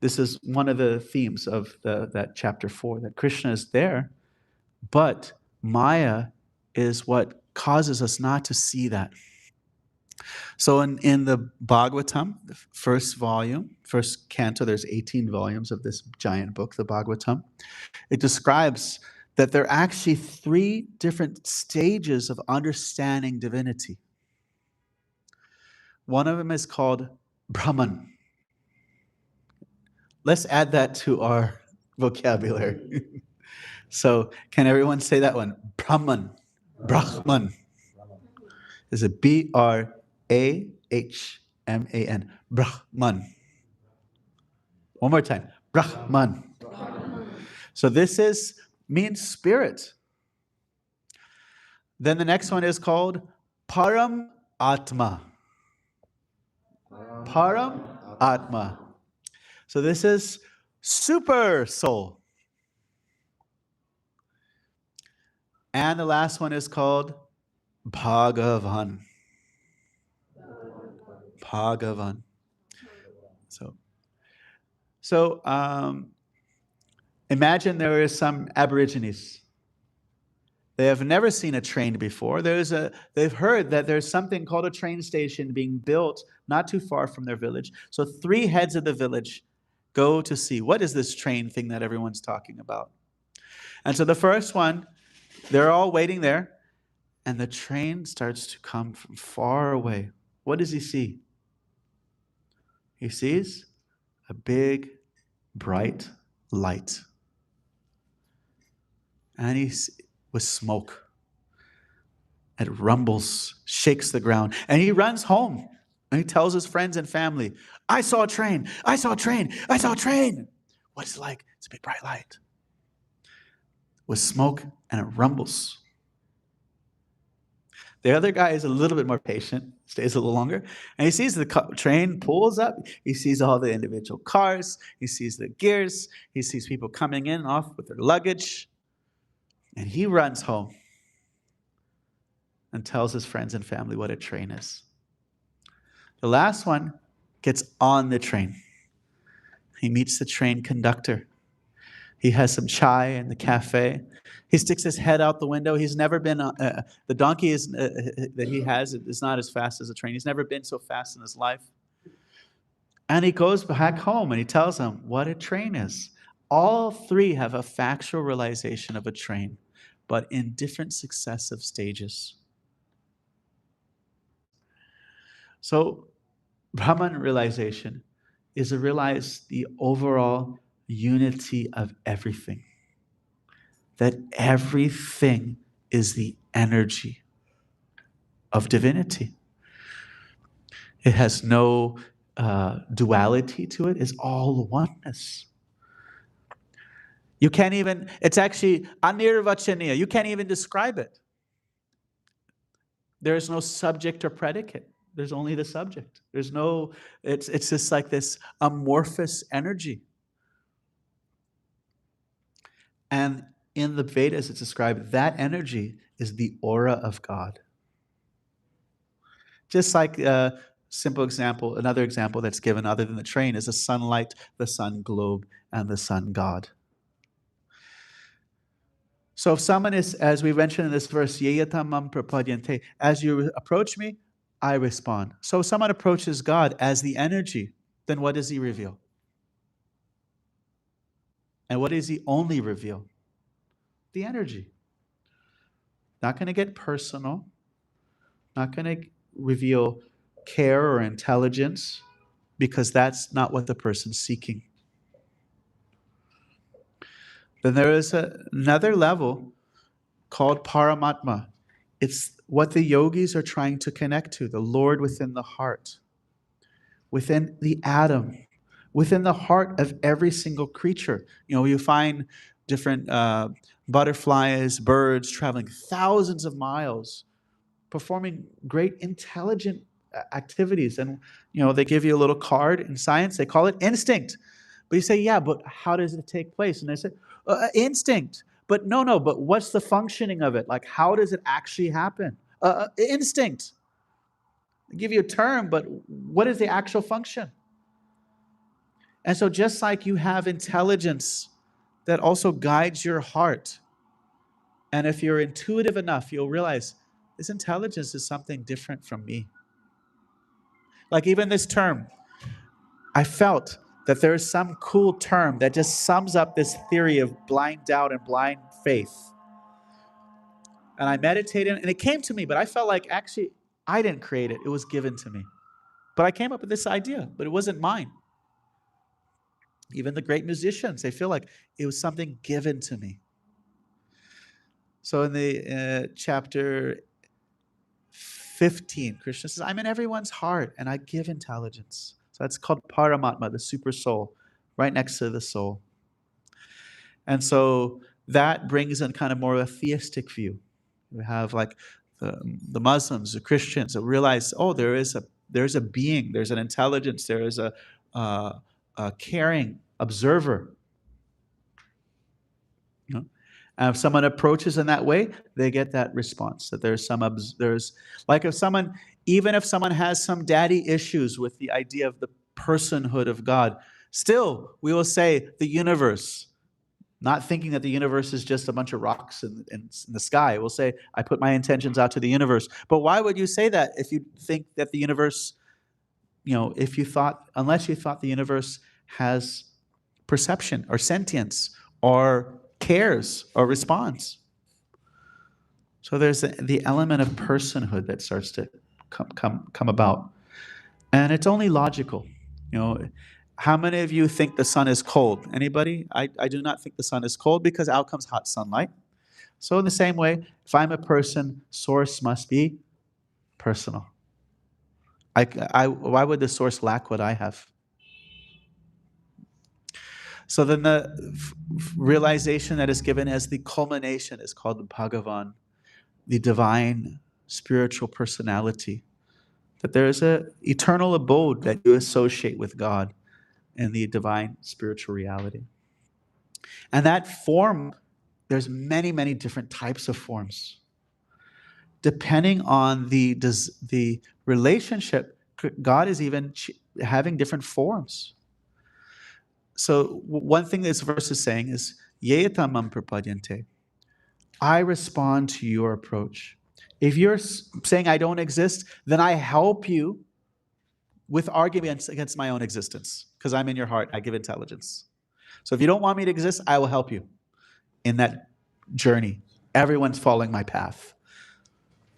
this is one of the themes of that chapter 4, that Krishna is there, but Maya is what causes us not to see that. So in the Bhagavatam, the first volume, first canto, there's 18 volumes of this giant book, the Bhagavatam. It describes that there are actually 3 different stages of understanding divinity. One of them is called Brahman. Let's add that to our vocabulary. So can everyone say that one? Brahman. Brahman. Is it Brahman? Brahman. One more time. Brahman. So this means spirit. Then the next one is called Param Atma. Param Atma. So this is super soul. And the last one is called Bhagavan. Bhagavan. So Imagine there is some Aborigines. They have never seen a train before. They've heard that there's something called a train station being built not too far from their village. So 3 heads of the village go to see, what is this train thing that everyone's talking about? And so the first one, they're all waiting there, and the train starts to come from far away. What does he see? He sees a big, bright light. And with smoke. It rumbles, shakes the ground, and he runs home. And he tells his friends and family, I saw a train, I saw a train, I saw a train. What is it like? It's a big bright light with smoke, and it rumbles. The other guy is a little bit more patient, stays a little longer, and he sees the train pulls up. He sees all the individual cars. He sees the gears. He sees people coming in and off with their luggage. And he runs home and tells his friends and family what a train is. The last one gets on the train. He meets the train conductor. He has some chai in the cafe. He sticks his head out the window. He's never been, the donkey that he has is not as fast as a train. He's never been so fast in his life. And he goes back home and he tells them what a train is. All 3 have a factual realization of a train, but in different successive stages. So Brahman realization is to realize the overall unity of everything. That everything is the energy of divinity. It has no duality to it. It's all oneness. You can't even, it's actually anirvachaniya. You can't even describe it. There is no subject or predicate. There's only the subject. There's no, it's just like this amorphous energy. And in the Vedas, it's described that energy is the aura of God. Just like a simple example, another example that's given other than the train is the sunlight, the sun globe, and the sun God. So if someone is, as we mentioned in this verse, yeyatamam prapadyante, as you approach me, I respond. So if someone approaches God as the energy, then what does he reveal? And what does he only reveal? The energy. Not going to get personal, not going to reveal care or intelligence, because that's not what the person's seeking. Then there is another level called Paramatma. It's what the yogis are trying to connect to, the Lord within the heart, within the atom, within the heart of every single creature. You know, you find different butterflies, birds traveling thousands of miles, performing great intelligent activities. And, you know, they give you a little card in science, they call it instinct. But you say, yeah, but how does it take place? And they say, instinct. But no, but what's the functioning of it? Like, how does it actually happen? Instinct. They give you a term, but what is the actual function? And so just like you have intelligence that also guides your heart, and if you're intuitive enough, you'll realize this intelligence is something different from me. Like even this term, I felt that there is some cool term that just sums up this theory of blind doubt and blind faith. And I meditated, and it came to me, but I felt like actually I didn't create it. It was given to me. But I came up with this idea, but it wasn't mine. Even the great musicians, they feel like it was something given to me. So in the chapter 15, Krishna says, I'm in everyone's heart, and I give intelligence. So that's called Paramatma, the super soul, right next to the soul. And so that brings in kind of more of a theistic view. We have like the Muslims, the Christians that realize, oh, there's a being, there's an intelligence, there is a caring observer. You know? And if someone approaches in that way, they get that response that there's like if someone, even if someone has some daddy issues with the idea of the personhood of God, still we will say the universe, not thinking that the universe is just a bunch of rocks in the sky. We'll say, I put my intentions out to the universe. But why would you say that if you think that the universe, unless you thought the universe has perception or sentience or cares or responds? So there's the element of personhood that starts to come about. And it's only logical. How many of you think the sun is cold? Anybody? I do not think the sun is cold because out comes hot sunlight. So in the same way, if I'm a person, source must be personal. Why would the source lack what I have? So then the realization that is given as the culmination is called the Bhagavan, the divine spiritual personality. That there is an eternal abode that you associate with God and the divine spiritual reality. And that form, there's many, many different types of forms. Depending on the relationship, God is even having different forms. So one thing this verse is saying is, Yetamam prapadyante. I respond to your approach. If you're saying I don't exist, then I help you with arguments against my own existence, because I'm in your heart, I give intelligence. So if you don't want me to exist, I will help you in that journey. Everyone's following my path.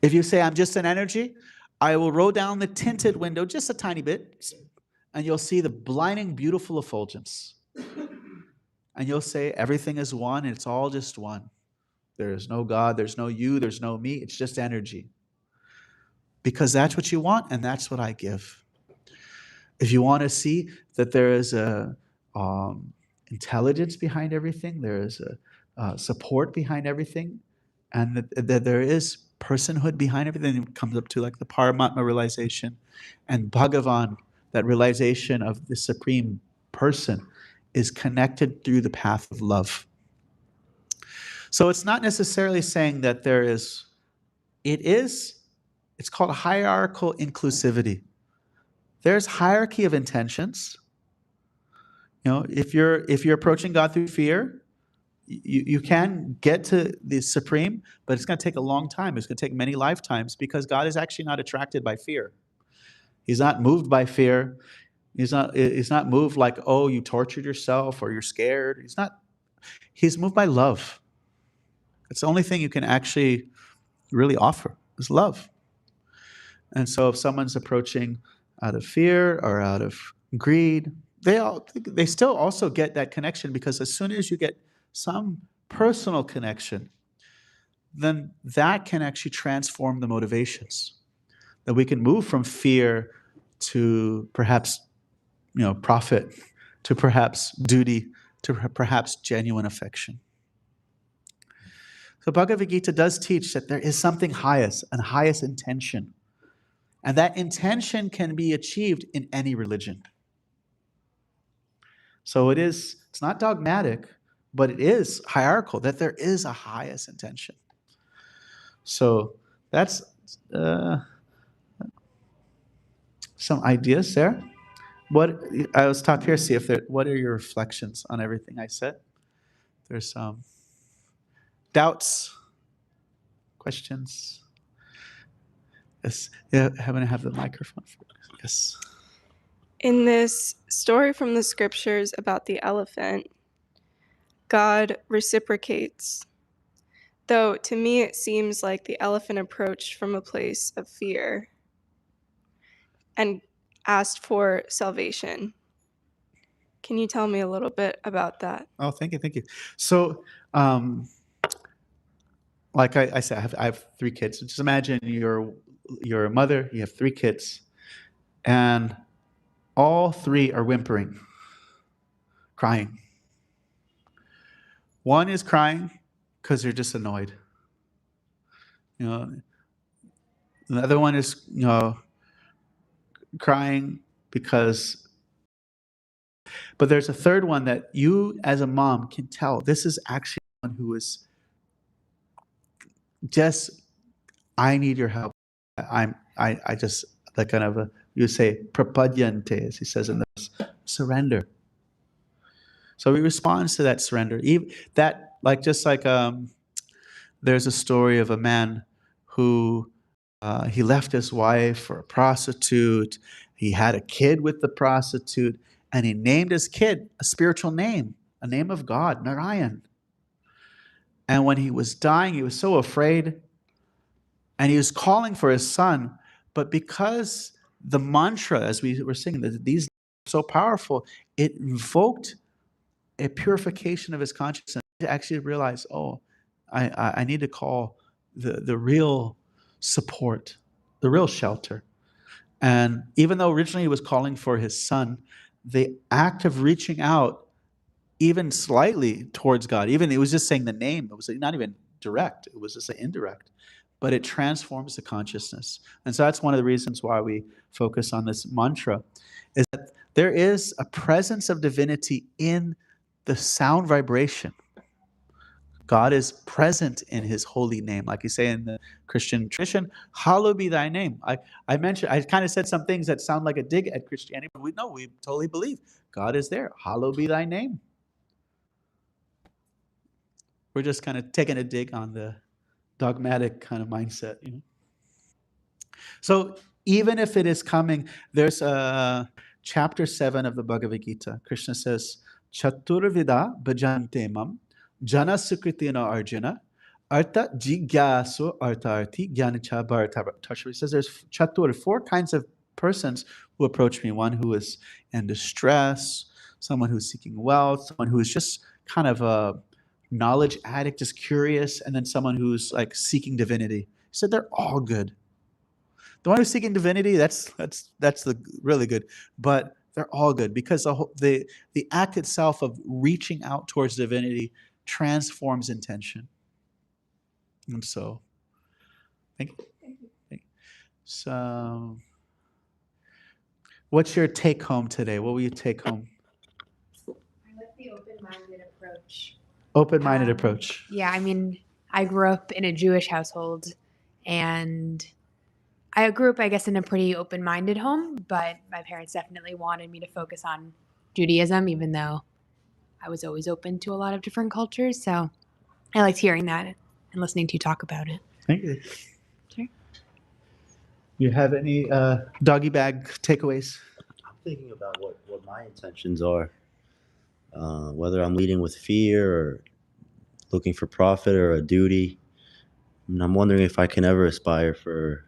If you say I'm just an energy, I will roll down the tinted window just a tiny bit, and you'll see the blinding, beautiful effulgence. And you'll say everything is one, and it's all just one. There is no God, there's no you, there's no me, it's just energy. Because that's what you want, and that's what I give. If you want to see that there is a intelligence behind everything, there is a support behind everything, and that there is personhood behind everything, it comes up to like the Paramatma realization, and Bhagavan, that realization of the supreme person, is connected through the path of love. So it's not necessarily saying that it's called hierarchical inclusivity. There's hierarchy of intentions. If you're approaching God through fear, you can get to the supreme, but it's going to take a long time. It's going to take many lifetimes, because God is actually not attracted by fear. He's not moved by fear. He's not moved like, oh, you tortured yourself or you're scared. He's moved by love. It's the only thing you can actually really offer is love. And so if someone's approaching out of fear or out of greed, they still also get that connection, because as soon as you get some personal connection, then that can actually transform the motivations. That we can move from fear to perhaps, profit, to perhaps duty, to perhaps genuine affection. So Bhagavad Gita does teach that there is something highest, and highest intention. And that intention can be achieved in any religion. So it's not dogmatic, but it is hierarchical, that there is a highest intention. So that's some ideas there. I will stop here, see what are your reflections on everything I said? There's some doubts, questions. Yes, yeah, haven't have the microphone. Yes. In this story from the scriptures about the elephant, God reciprocates. Though to me it seems like the elephant approached from a place of fear and asked for salvation. Can you tell me a little bit about that? Oh, thank you. So, like I said, I have 3 kids. So just imagine you're a mother, you have 3 kids, and all 3 are whimpering, crying. One is crying because they're just annoyed. The other one is crying because. But there's a third one that you, as a mom, can tell this is actually one who is just, I need your help. I just, that kind of you say prapadyante, as he says in this, surrender. So he responds to that surrender. That, like, just like there's a story of a man who he left his wife for a prostitute. He had a kid with the prostitute, and he named his kid a spiritual name, a name of God, Narayan. And when he was dying, he was so afraid, and he was calling for his son. But because the mantra, as we were singing, these are so powerful, it invoked a purification of his consciousness to actually realize, oh, I need to call the real support, the real shelter. And even though originally he was calling for his son, the act of reaching out even slightly towards God, even it was just saying the name, it was not even direct, it was just an indirect, but it transforms the consciousness. And so that's one of the reasons why we focus on this mantra, is that there is a presence of divinity in the sound vibration. God is present in his holy name. Like you say in the Christian tradition, hallowed be thy name. I mentioned, I kind of said some things that sound like a dig at Christianity, but we totally believe God is there. Hallowed be thy name. We're just kind of taking a dig on the dogmatic kind of mindset. So even if it is coming, there's chapter 7 of the Bhagavad Gita. Krishna says, Chaturvida bhajantemam jana sukritina arjuna arta jigyasu artarti gyanacha bharata. He says there's chatur, 4 kinds of persons who approach me. One who is in distress, someone who's seeking wealth, someone who is just kind of a knowledge addict, just curious, and then someone who's like seeking divinity. He said they're all good. The one who's seeking divinity, that's the really good. But they're all good because the act itself of reaching out towards divinity transforms intention. And so, thank you. Thank you. So, what's your take home today? What will you take home? I like the open-minded approach. Open-minded approach. Yeah, I mean, I grew up in a Jewish household, and I grew up, I guess, in a pretty open-minded home, but my parents definitely wanted me to focus on Judaism, even though I was always open to a lot of different cultures. So I liked hearing that and listening to you talk about it. Thank you. Sure. You have any doggy bag takeaways? I'm thinking about what my intentions are, whether I'm leading with fear or looking for profit or a duty. And I'm wondering if I can ever aspire for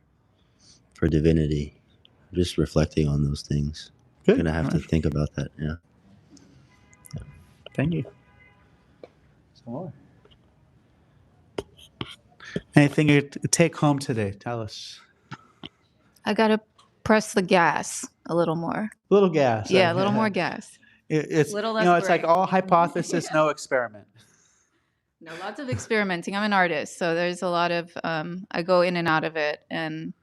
divinity. I'm just reflecting on those things. Good. I'm gonna have to think about that. Yeah. Thank you. Some more. Anything you take home today? Tell us. I gotta press the gas a little more. A little gas. Yeah, a little more gas. It's Little it's less like brake. all hypothesis, no experiment. No, lots of experimenting. I'm an artist, so there's a lot of I go in and out of it, and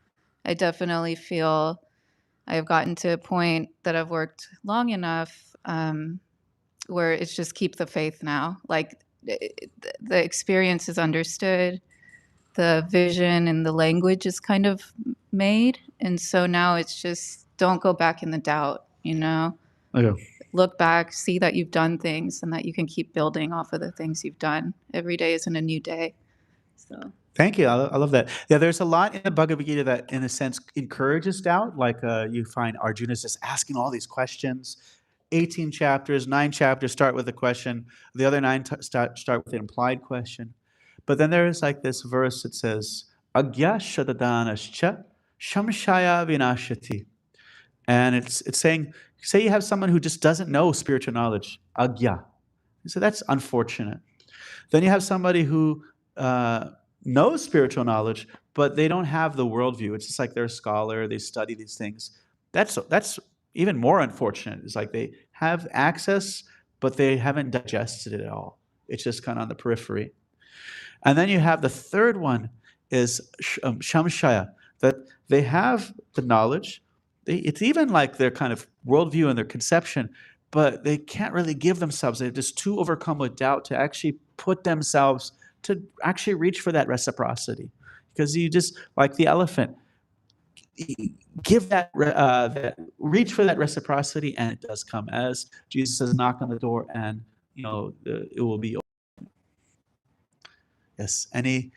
I definitely feel I've gotten to a point that I've worked long enough where it's just keep the faith now. Like the experience is understood, the vision and the language is kind of made, and so now it's just don't go back in the doubt. Okay. Look back, see that you've done things and that you can keep building off of the things you've done. Every day isn't a new day. So Thank you. I love that. Yeah, there's a lot in the Bhagavad Gita that, in a sense, encourages doubt. Like you find Arjuna's just asking all these questions. 18 chapters, 9 chapters start with a question. The other 9 start with an implied question. But then there is like this verse that says, Agya shadadanascha shamshaya vinashati. And it's saying, say you have someone who just doesn't know spiritual knowledge, agya. So that's unfortunate. Then you have somebody who knows spiritual knowledge, but they don't have the worldview. It's just like they're a scholar, they study these things. That's even more unfortunate. It's like they have access, but they haven't digested it at all. It's just kind of on the periphery. And then you have the third one is shamshaya, that they have the knowledge. It's even like their kind of worldview and their conception, but they can't really give themselves. They're just too overcome with doubt to actually put themselves to actually reach for that reciprocity. Because you just, like the elephant, give that reach for that reciprocity, and it does come. As Jesus says, knock on the door and it will be. Yes. Any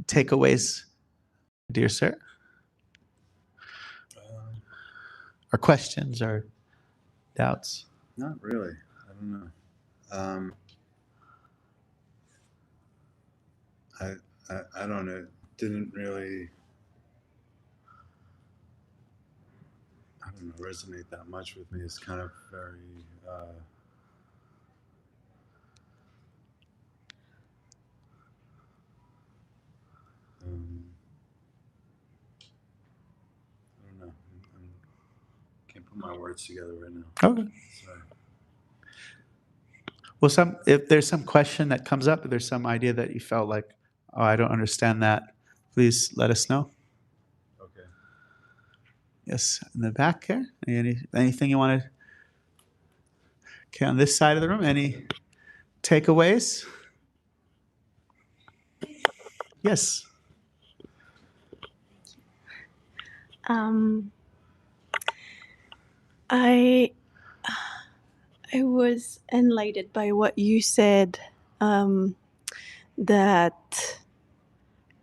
takeaways, dear sir? Or questions or doubts? Not really. I don't know. I don't know. It didn't really, I don't know, resonate that much with me. It's kind of very, I don't know. I can't put my words together right now. Okay. Sorry. Well, if there's some question that comes up, if there's some idea that you felt like, oh, I don't understand that, please let us know. Okay. Yes, in the back here. Anything you want to? Okay, on this side of the room, any takeaways? Yes. I was enlightened by what you said, that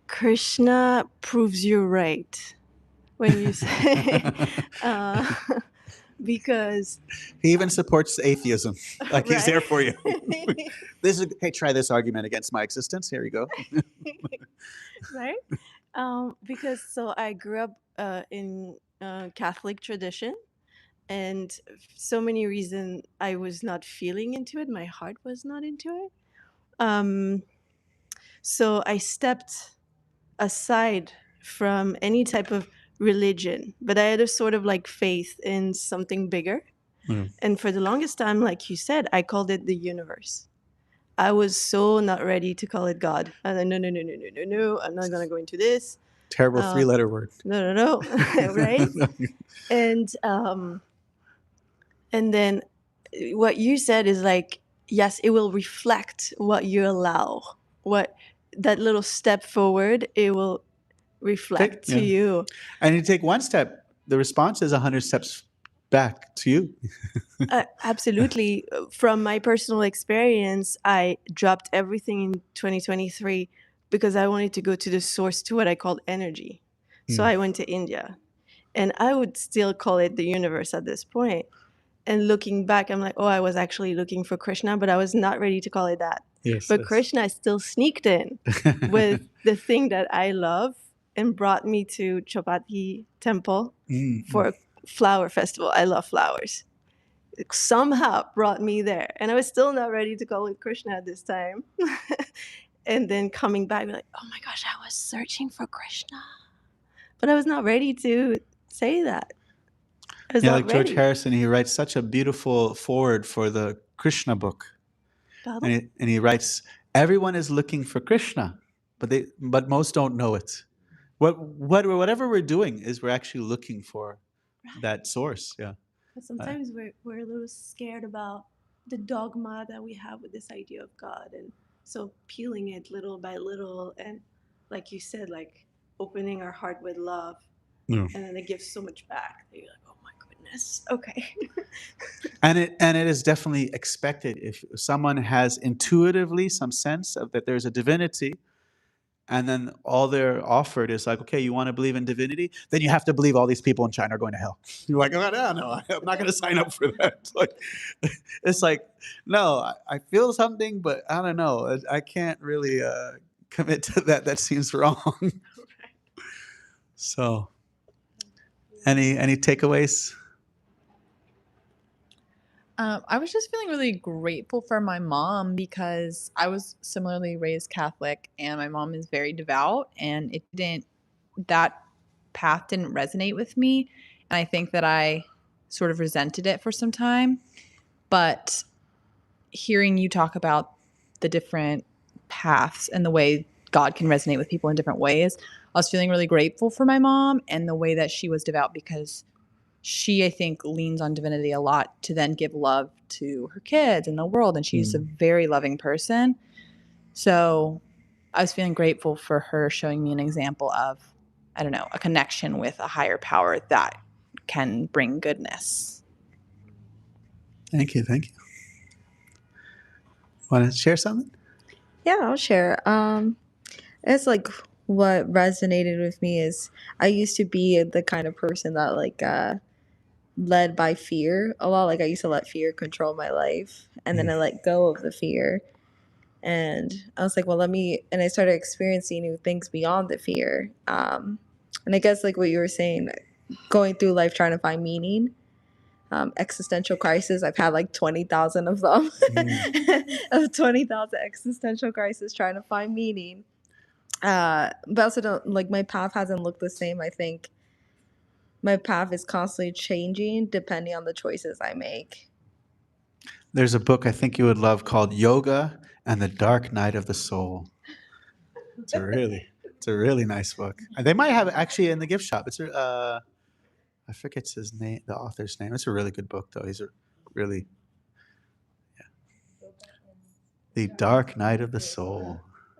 Krishna proves you right when you say, because He even supports atheism. Like he's right? there for you. Hey, try this argument against my existence. Here you go. Right? Because so I grew up in Catholic tradition, and so many reasons I was not feeling into it. My heart was not into it. So I stepped aside from any type of religion, but I had a sort of like faith in something bigger. Mm. And for the longest time, like you said, I called it the universe. I was so not ready to call it God. And then, no, I'm not going to go into this. Terrible three-letter word. No, right? And then what you said is like, yes, it will reflect what you allow. What that little step forward, it will reflect to you. And you take one step, the response is 100 steps back to you. Absolutely. From my personal experience, I dropped everything in 2023 because I wanted to go to the source, to what I called energy. So I went to India, and I would still call it the universe at this point. And looking back, I'm like, oh, I was actually looking for Krishna, but I was not ready to call it that. Yes, but yes. Krishna still sneaked in with the thing that I love and brought me to Chopati temple for a flower festival. I love flowers. It somehow brought me there. And I was still not ready to call it Krishna at this time. And then coming back, like, oh my gosh, I was searching for Krishna. But I was not ready to say that. I was Yeah, not like George ready. Harrison, he writes such a beautiful foreword for the Krishna book. And he writes, everyone is looking for Krishna, but most don't know it. Whatever we're doing is we're actually looking for that source. Yeah. But sometimes we're a little scared about the dogma that we have with this idea of God. And so peeling it little by little, and like you said, like opening our heart with love. Yeah. And then it gives so much back. You're like, oh my goodness. Okay. And it is definitely expected. If someone has intuitively some sense of that there's a divinity, and then all they're offered is like, okay, you want to believe in divinity? Then you have to believe all these people in China are going to hell. You're like, oh, no, I'm not going to sign up for that. It's like, no, I feel something, but I don't know. I can't really commit to that. That seems wrong. So, any takeaways? I was just feeling really grateful for my mom because I was similarly raised Catholic and my mom is very devout, and that path didn't resonate with me. And I think that I sort of resented it for some time. But hearing you talk about the different paths and the way God can resonate with people in different ways, I was feeling really grateful for my mom and the way that she was devout, because she, I think, leans on divinity a lot to then give love to her kids and the world. And she's a very loving person. So I was feeling grateful for her showing me an example of, I don't know, a connection with a higher power that can bring goodness. Thank you. Want to share something? Yeah, I'll share. It's like what resonated with me is I used to be the kind of person that like led by fear a lot. Like I used to let fear control my life, and then I let go of the fear. And I was like, well, and I started experiencing new things beyond the fear. And I guess like what you were saying, going through life trying to find meaning, existential crisis. I've had like 20,000 of them, of 20,000 existential crisis trying to find meaning. But I also don't like my path hasn't looked the same. I think my path is constantly changing depending on the choices I make. There's a book I think you would love called Yoga and the Dark Night of the Soul. It's a really nice book. They might have it actually in the gift shop. It's I forget his name, the author's name. It's a really good book though. He's a really The Dark Night of the Soul.